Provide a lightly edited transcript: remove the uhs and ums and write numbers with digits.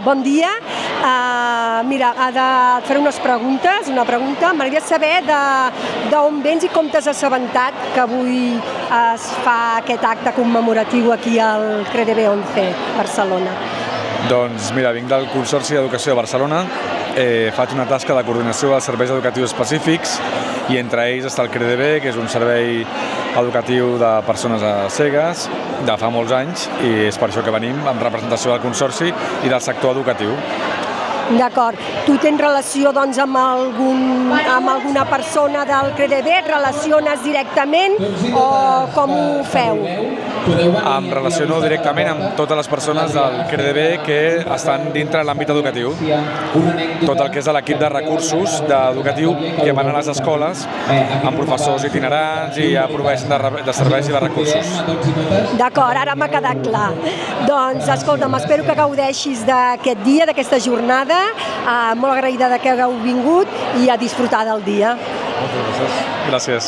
Bon dia. Mira, et faré unes preguntes. M'agradaria saber d'on vens i com t'has assabentat que avui es fa aquest acte commemoratiu aquí al CREDB 11, Barcelona. Doncs mira, vinc del Consorci d'Educació de Barcelona, faig una tasca de coordinació dels serveis educatius específics i entre ells està el CREDB, que és un servei educatiu de persones cegues de fa molts anys i és per això que venim en representació del Consorci i del sector educatiu. D'acord. Tu tens relació doncs, amb alguna persona del CREDB? Et relaciones directament o com ho feu? Em relaciono directament amb totes les persones del CREDB que estan dintre l'àmbit educatiu. Tot el que és l'equip de recursos educatiu que van a les escoles amb professors itinerants i ja proveeixen de serveis i de recursos. D'acord, ara m'ha quedat clar. Doncs, escolta'm, espero que gaudeixis d'aquest dia, d'aquesta jornada. Molt agraïda que hagueu vingut i a disfrutar del dia. Moltes gràcies. Gràcies.